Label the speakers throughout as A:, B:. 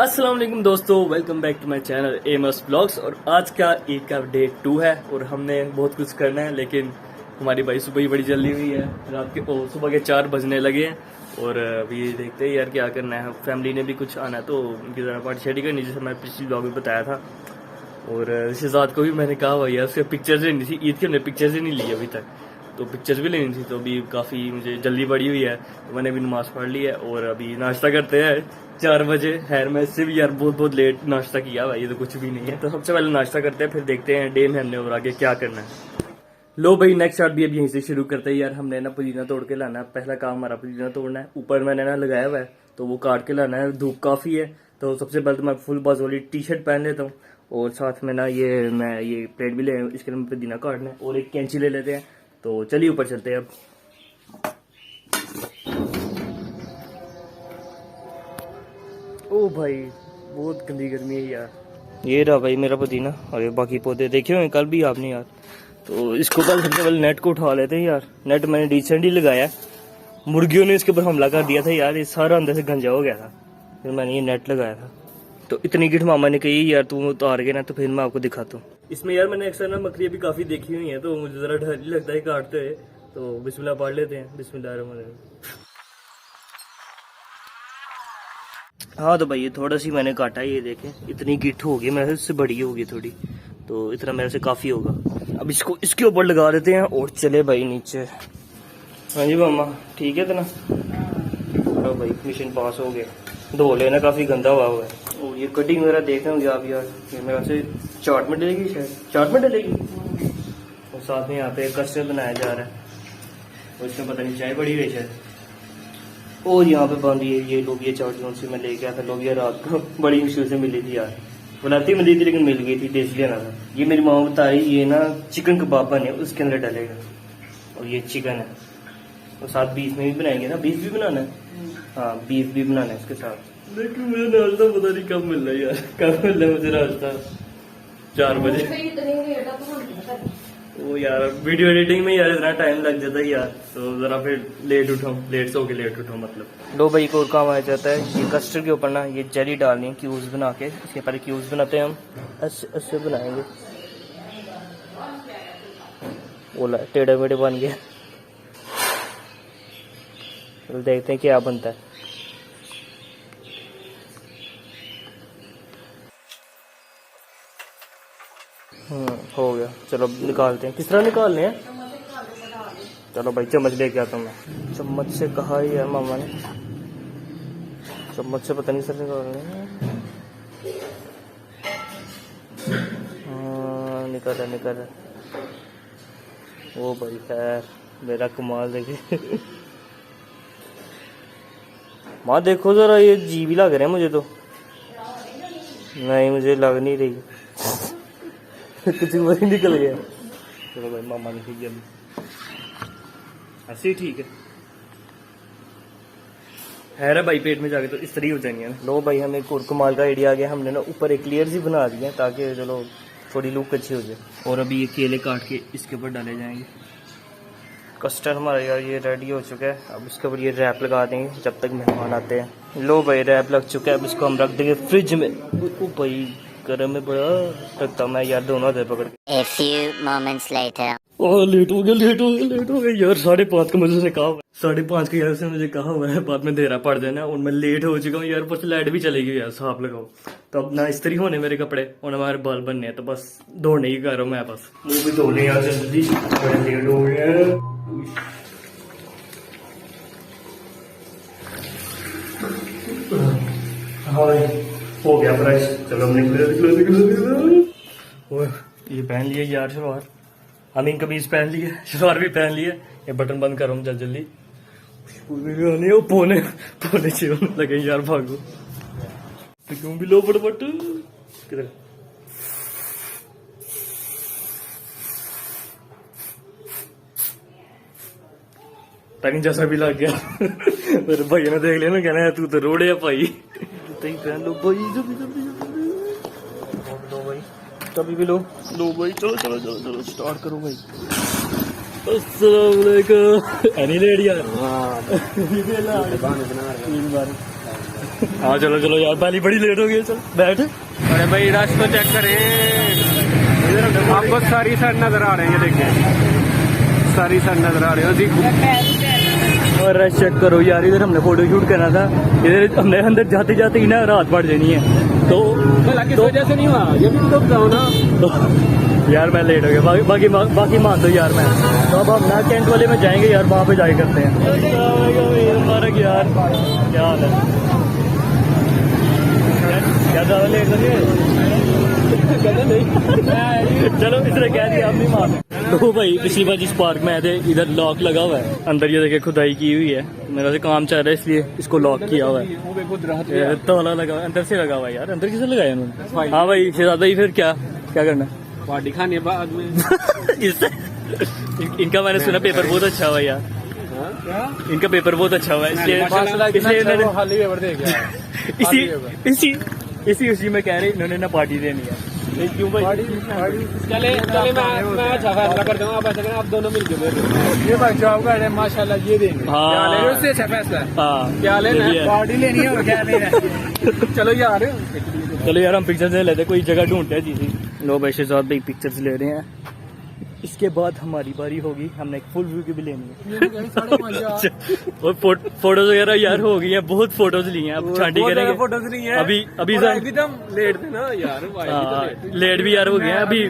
A: अस्सलाम वालेकुम दोस्तों, welcome back to my channel एमस ब्लॉग्स। और आज का ईद का डे 2 है और हमने बहुत कुछ करना है, लेकिन हमारी भाई सुबह ही बड़ी जल्दी हुई है। रात के सुबह के 4 बजने लगे हैं और अभी देखते हैं यार क्या करना है। फैमिली ने भी कुछ आना है तो उनकी ज़रा पार्टी शेडी करनी, जैसे मैं पिछली ब्लॉग में बताया था। और शहजाद को भी मैंने कहा भैया उसके पिक्चर्स लेनी थी, ईद की हमने पिक्चर्स ही नहीं ली अभी तक, तो पिक्चर्स भी लेनी थी। तो अभी काफ़ी मुझे जल्दी पड़ी हुई है तो मैंने भी नमाज़ पढ़ ली है और अभी नाश्ता करते हैं 4 बजे। खैर मैं इससे भी यार बहुत लेट नाश्ता किया भाई, ये तो कुछ भी नहीं है। तो सबसे पहले नाश्ता करते हैं, फिर देखते हैं डे में हमने और आगे क्या करना है। लो भाई, नेक्स्ट शॉट भी अभी यहीं से शुरू करते हैं यार। हमने ना पुदीना तोड़ के लाना है, पहला काम हमारा पुदीना तोड़ना है। ऊपर मैंने ना लगाया हुआ है तो वो काट के लाना है, धूप काफ़ी है। तो सबसे पहले तो मैं फुल बाजू वाली टी शर्ट पहन लेता हूँ और साथ में ना मैं ये प्लेट भी ले, इसके लिए पुदीना काटना है और एक कैंची ले लेते हैं। तो चलिए ऊपर चलते हैं अब। ओ भाई बहुत गंदी गर्मी है यार। ये रहा भाई मेरा पुदीना और ये बाकी पौधे देखे हुए कल भी आपने यार। तो इसको कल सबसे पहले नेट को उठा लेते हैं यार। नेट मैंने डिसेंट ही लगाया, मुर्गियों ने इसके ऊपर हमला कर दिया था यार, ये सारा अंदर से गंजा हो गया था, फिर मैंने ये नेट लगाया था। तो इतनी गिट मामा ने कही यार तू उतार के ना, तो फिर मैं आपको दिखाता हूँ। इसमें यार मैंने अक्सर ना मकड़ियाँ भी काफ़ी देखी हुई हैं, तो मुझे ज़रा डर नहीं लगता है काटते हुए। तो बिस्मिल्लाह पढ़ लेते हैं, बिस्मिल्लाह। हाँ तो भाई ये थोड़ा सी मैंने काटा, ये देखें इतनी गिट होगी, मेरे से इससे बड़ी होगी थोड़ी, तो इतना मेरे से काफ़ी होगा। अब इसको इसके ऊपर लगा देते हैं और चले भाई नीचे। हाँ जी मामा ठीक है इतना। तो भाई मिशन पास हो गया, धो लेना, काफ़ी गंदा हुआ है। और ये कटिंग वगैरह देख रहे होंगे आप यार, ये मेरे से चाट में डलेगी, शायद चाट में डलेगी। और साथ में यहाँ पे कस्टर्ड बनाया जा रहा है और इसमें पता नहीं चाय पड़ी हुई शायद। और यहाँ पे बंद ये लोबिया चाट जो से मैं लेके आया था। लोबिया रात को बड़ी मुश्किल से मिली थी यार, बनाती मिली थी लेकिन मिल गई थी, टेस्ट लेना था। ये मेरी माँ बता रही ये ना चिकन कबाब बने उसके अंदर डलेगा और ये चिकन है और साथ बीफ में भी बनाएंगे ना, बीफ भी बनाना है। हाँ बीफ भी बनाना है इसके साथ। लेकिन मुझे नाश्ता पता नहीं कब मिल रहा है यार, कब मिल रहा है मुझे नाश्ता। 4 बजे। वो यार वीडियो एडिटिंग में यार इतना टाइम लग जाता है यार, तो जरा फिर लेट सो के लेट उठाऊं मतलब। लो भाई को और काम आ जाता है। ये कस्टर्ड के ऊपर ना ये जेली डालनी है, क्यूब्स बना के। इसके पहले क्यूब्स बनाते हैं हम, ऐसे बनाएंगे। बोला टेढ़े मेढ़े बन गया, तो देखते हैं क्या बनता है। हो गया, चलो निकालते हैं। किस तरह निकालने हैं? चलो भाई चम्मच लेके आता हूँ मैं। चम्मच से कहा ही है मामा ने, चम्मच से पता नहीं सर निकालने हैं। हाँ निकल। वो भाई खैर मेरा कमाल देखे। माँ देखो जरा, ये जी भी लग रहे हैं मुझे तो। नहीं मुझे लग नहीं रही। कुछ वही निकल गया। चलो भाई मामा ने ठीक है, ऐसे ही ठीक है भाई। पेट में जाके तो इस तरह हो जाएंगे। लो भाई हमें एक और कमाल का आइडिया आ गया, हमने ना ऊपर एक लेयर ही बना दी है ताकि चलो थोड़ी लुक अच्छी हो जाए। और अभी ये केले काट के इसके ऊपर डाले जाएंगे। कस्टर्ड हमारा यार ये रेडी हो चुका है, अब इसके ऊपर ये रैप लगा देंगे जब तक मेहमान आते हैं। लो भाई रैप लग चुका है, अब इसको हम रख देंगे फ्रिज में। ओ भाई गर्म में बड़ा रखता मैं यार, दोनों हाथ पकड़ के।
B: A few moments later.
A: Oh late हो गया यार। 5:30 का मुझे उसने कहा हुआ है, 5:30 का यार उसने मुझे कहा हुआ है, बाद में देरा पड़ जाना और मैं लेट हो चुका हूँ यार। ऊपर से लाइट भी चली गई यार, साफ लगाओ। तो अब ना इस्त्री होने मेरे कपड़े और हमारे बाल बनने हैं, तो बस दौड़ने ही कर रहा हूँ मैं। बस मुँह भी धो ले यार जल्दी, बड़े लेट हो गए। हाँ हो गया ब्रश, चलो हम निकले। ये पहन लिया यार शलवार, हमीन कमीज पहन लिया, शलवार भी पहन लिया। ये बटन बंद करो जल्दी। पौने 6 होने लगे यार, भागो तो क्यों भी लो फटाफट। किधर टाइम जैसा भी लग गया। मेरे भाई ने देख लिया ना, कहना है तू तो रोड़े है भाई। पहन लो भाई जल्दी भाई, कभी भी लो भाई। चलो स्टार्ट करो भाई। अस्सलाम वालेकुम। एनी लेट यार। 3 बार हाँ चलो चलो यार, पहली बड़ी लेट हो गई, चल बैठ।
C: अरे भाई रश तो चेक करें, आपको सारी साइड नजर आ रहे हैं, ये देखिए सारी साइड नजर आ रहे हो जी।
A: और रश चेक करो यार, इधर हमने फोटो शूट करना था, इधर हमने अंदर जाते जाते ही ना रात पड़ जानी है, तो
C: किस वजह से नहीं हुआ ये भी तो बताओ ना।
A: तो यार मैं लेट हो गया, बाकी मान दो यार मैं। तो अब हम ना टेंट वाले में जाएंगे यार, वहाँ पे जाए करते हैं। मुबारक यार, क्या हाल है? क्या ज़्यादा लेट लगे? चलो इसने कह दिया, आप नहीं मान। तो भाई पिछली बार जिस पार्क में आए थे, इधर लॉक लगा हुआ है, अंदर ये देखिए खुदाई की हुई है, मेरा से काम चल रहा है इसलिए इसको लॉक किया हुआ है। ताला लगा हुआ है, अंदर से लगा हुआ है यार, अंदर किसे लगाया उन्होंने? हाँ भाई शहजादा ही, फिर क्या क्या करना?
C: पार्टी खाने बाद में
A: इससे इनका मैंने सुना पेपर बहुत अच्छा हुआ यार, इनका पेपर बहुत अच्छा हुआ है, इसलिए इसी उसी में कह रहे इन्होंने ना पार्टी देनी है। क्यों भाई?
C: चले मैं अच्छा फैसला करता हूँ, आप ऐसा करें, आप दोनों मिलकर ये भाई जॉब का माशाल्लाह ये देंगे।
A: हाँ
C: उससे अच्छा फैसला है।
A: हाँ
C: क्या लेना है? पार्टी लेनी है और क्या लेना है? चलो यार,
A: चलो यार हम पिक्चर्स ले लेते, कोई जगह ढूंढते हैं जी। लो भाई शहजाद भाई पिक्चर्स ले रहे हैं, इसके बाद हमारी बारी होगी, हमने एक फुल व्यू की भी लेनी है। और फोटोज वगैरह यार हो गई हैं, बहुत फोटोज ली हैं, अब छांटी करेंगे।
C: फोटोज नहीं है
A: अभी
C: एकदम लेट थे ना यार,
A: लेट भी यार हो गए हैं अभी,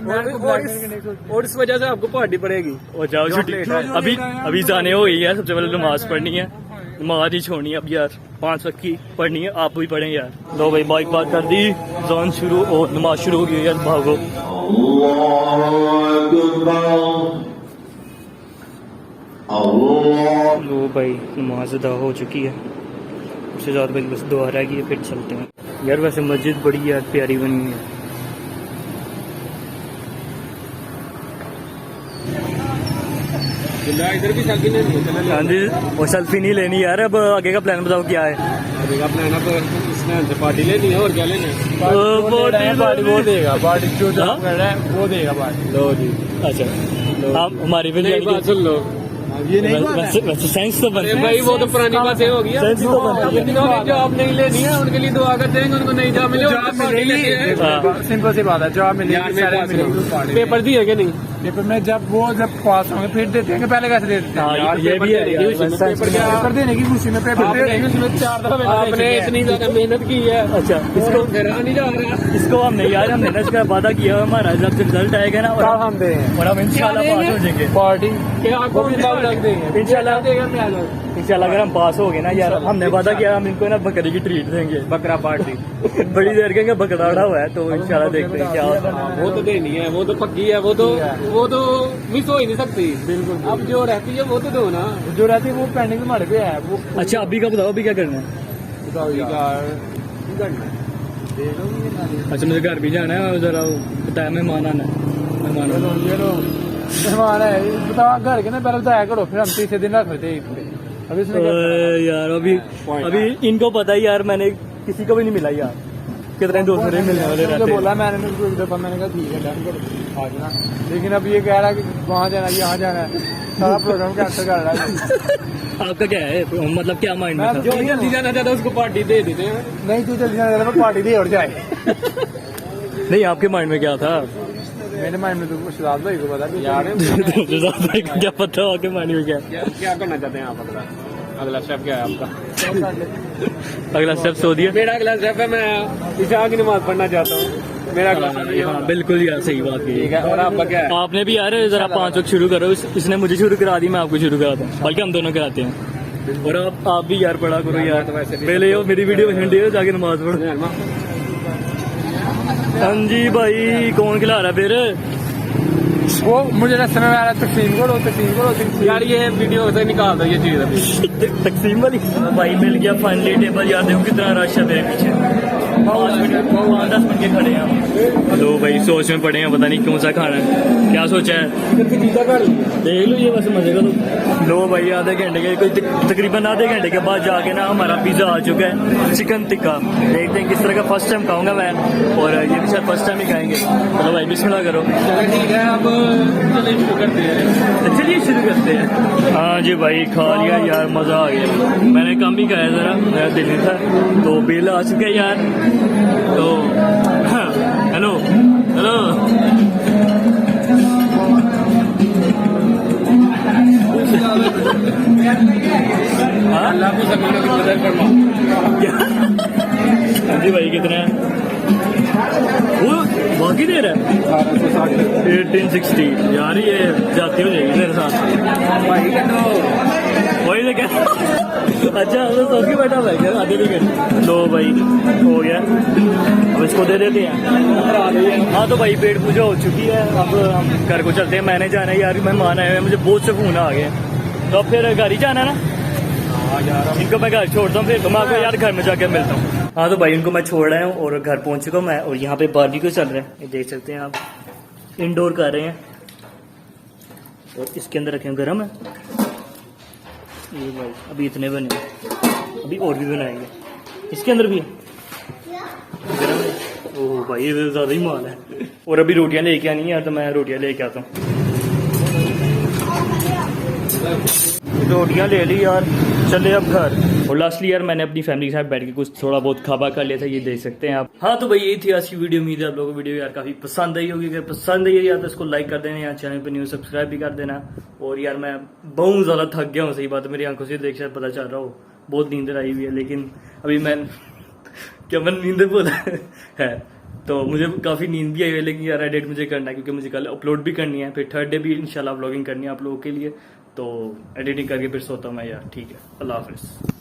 C: और इस वजह से आपको पार्टी पड़ेगी।
A: और जाओ छुट्टी, अभी जाने हो गई है, सबसे पहले नमाज पढ़नी है, नमाज ही छोड़नी है अब यार, 5 वक्त की पढ़नी है, आप भी पढ़ें यार। लो भाई बाइक पार्क कर दी, जोन शुरू और नमाज शुरू हो गई यार, भागो। लो भाई नमाज अदा हो चुकी है, उससे ज़्यादा भाई बस दुआ रह गई है, फिर चलते हैं यार। वैसे मस्जिद बड़ी यार प्यारी बनी है।
C: इधर भी सेल्फी लेनी है।
A: हाँ जी, वो सेल्फी नहीं लेनी यार, अब आगे का प्लान बताओ क्या है?
C: आगे का प्लान अब इसमें पार्टी लेनी है, और क्या लेना है?
A: पार्टी
C: वो देगा, पार्टी जो कर रहा है वो देगा पार्टी। लो जी,
A: अच्छा आप हमारी भी
C: बात सुन लो, ये नहीं
A: वैसे साइंस तो बन
C: भाई, वो तो पुरानी बातें हो गई।
A: साइंस तो बन
C: जिन्होंने जॉब नहीं लेनी है उनके लिए दुआ करते हैं, उनको नहीं जॉब मिले, सिंपल सी बात है, जॉब मिलेगी। पेपर दिए क्या नहीं? पेपर में जब पास होंगे फिर देते हैं, पहले कैसे देते हैं?
A: ये भी है,
C: पेपर देने की खुशी में पेपर 4 दफा आपने इतनी ज्यादा मेहनत की है।
A: अच्छा
C: इसको नहीं जा रहा,
A: इसको हम नहीं यार, हमने ना इसका वादा किया है, हमारा जब रिजल्ट आएगा ना और
C: हम देंगे,
A: और हम इंशाल्लाह पास हो जाएंगे।
C: पार्टी क्या आपको रख देंगे
A: इंशाल्लाह अगर हम पास हो गए ना यार, हमने वादा किया हम इनको ना बकरी की ट्रीट देंगे,
C: बकरा पार्टी।
A: बड़ी देर के बकरा अड़ा हुआ है, तो इंशाल्लाह देखते हैं क्या होता है।
C: वो तो देनी है, वो तो पक्की है, वो तो मिस हो ही नहीं सकती। बिल्कुल, अब जो रहती है वो तो दो ना, जो रहती है वो पेंडिंग में मर गया है वो।
A: अच्छा अभी का बताओ, अभी क्या करना है? अच्छा मुझे घर भी जाना है, जरा बताया मेहमान आना है, मेहमान
C: है बताओ घर के ना, पहले बताया करो, फिर हम तीसरे दिन रख लेते अभी
A: यार। अभी इनको पता ही यार, मैंने किसी को भी नहीं मिला यार, कितने दोस्त मेरे मिलने वाले रहते हैं।
C: बोला मैंने एक दफा, मैंने कहा ठीक है डन करो आ जाना, लेकिन अब ये कह रहा है कि वहाँ जाना यहाँ जाना है, सारा प्रोग्राम कैंसिल कर रहा है।
A: आपका क्या है मतलब, क्या माइंड में था?
C: जो जल्दी जाना चाहता है उसको पार्टी दे देते हैं। नहीं तू जल्दी जाना चाहता पार्टी दे और जाए।
A: नहीं आपके माइंड में क्या था?
C: मेरे माइंड में तो शहजाद भाई को पता यार,
A: शहजाद भाई को क्या पता आपके माइंड में क्या
C: करना चाहते हैं आप? अगला स्टेप क्या है आपका?
A: अगला स्टेप सो दिया।
C: मेरा अगला स्टेप है, मैं इशा की नमाज पढ़ना चाहता हूँ, मेरा अगला
A: हाँ बिल्कुल यार, सही बात
C: ठीक है। और आपका क्या है?
A: आपने भी यार जरा 5 वक्त शुरू करो, इसने मुझे शुरू करा दी, मैं आपको शुरू कराता हूँ, बल्कि हम दोनों कराते हैं। और आप भी यार पढ़ा करो यार, पहले हो मेरी वीडियो पसंद है जाके नमाज पढ़ो। हाँ जी भाई, कौन खिला रहा फिर?
C: वो मुझे रास्ते में आ रहा है, तकसीम करो यार, ये वीडियो से निकाल दो ये चीज अभी।
A: तकसीम वाली भाई मिल गया फाइनली टेबल, यार देखो कितना रश है मेरे पीछे। मिनट के खड़े हैं। लो भाई सोच में पड़े हैं, पता नहीं कौन सा खाना है, क्या सोचा है देख लो ये बस मजे का। तो लो भाई आधे घंटे के कोई तकरीबन आधे घंटे के बाद जाके ना हमारा पिज़्ज़ा आ चुका है, चिकन टिक्का। देखते हैं किस तरह का फर्स्ट टाइम खाऊंगा मैं, और ये भी शायद फर्स्ट टाइम ही खाएंगे। चलो भाई बिस्मिल्लाह करो।
C: ठीक है, अब चलिए शुरू करते हैं।
A: चलिए शुरू करते हैं। हाँ जी भाई खा लिया यार, मजा आ गया। मैंने कम ही खाया जरा, मेरा दिल नहीं था, तो बिल आ चुका है यार। तो हेलो हेलो
C: अल्लाह को सभी लोग मदद फरमा।
A: हाँ जी भाई कितना है वो बाकी दे रहा है 1860 यार, ये जाती हो जाएगी मेरे साथ
C: भाई का तो
A: वही लेके। अच्छा हम तो सबकी बैठा भाई यार, आधे नहीं। लो भाई हो गया, अब इसको दे देते हैं। हाँ तो भाई पेट पूजा हो चुकी है, अब हम घर को चलते हैं। मैंने जाना है यार, मेहमान आए हुए हैं, मुझे बहुत सुकून आ गया। तो अब फिर घर ही जाना है ना यार, इनको मैं घर छोड़ता हूँ, फिर तो मैं आपको यार घर में जाकर मिलता हूँ। हाँ तो भाई इनको मैं छोड़ रहा हूँ और घर पहुँच चुका हूँ मैं, और यहाँ पे बारबेक्यू चल रहे हैं, ये देख सकते हैं आप, इंडोर कर रहे हैं। और इसके अंदर रखे गरम है ये भाई, अभी इतने बने, अभी और भी बनाएंगे। इसके अंदर भी है गरम है। ओह भाई ये ज़्यादा ही माल है। और अभी रोटियां लेके आनी है यार, तो मैं रोटियां लेके आता हूँ। रोटियां ले ली यार, चले अब घर। और लास्टली यार मैंने अपनी फैमिली के साथ बैठ के कुछ थोड़ा बहुत खाबा कर लिया था, ये देख सकते हैं आप। हाँ तो भाई यही थी आज की वीडियो। उम्मीद है आप लोगों को वीडियो यार काफी पसंद आई होगी। अगर पसंद आई है यार तो इसको लाइक कर देना, यार चैनल पे न्यू सब्सक्राइब भी कर देना। और यार मैं बहुत ज्यादा थक गया हूँ, सही बात है, मेरी आंखों से देख शायद पता चल रहा हो, बहुत नींद आई हुई है। लेकिन अभी मैं क्या मैं नींद बोला है, तो मुझे काफी नींद भी आई है। लेकिन यार एडिट मुझे करना है, क्योंकि मुझे कल अपलोड भी करनी है, फिर थर्ड डे भी इंशाल्लाह व्लॉगिंग करनी है आप लोगों के लिए। तो एडिटिंग करके फिर सोता हूँ मैं यार। ठीक है, अल्लाह हाफिज़।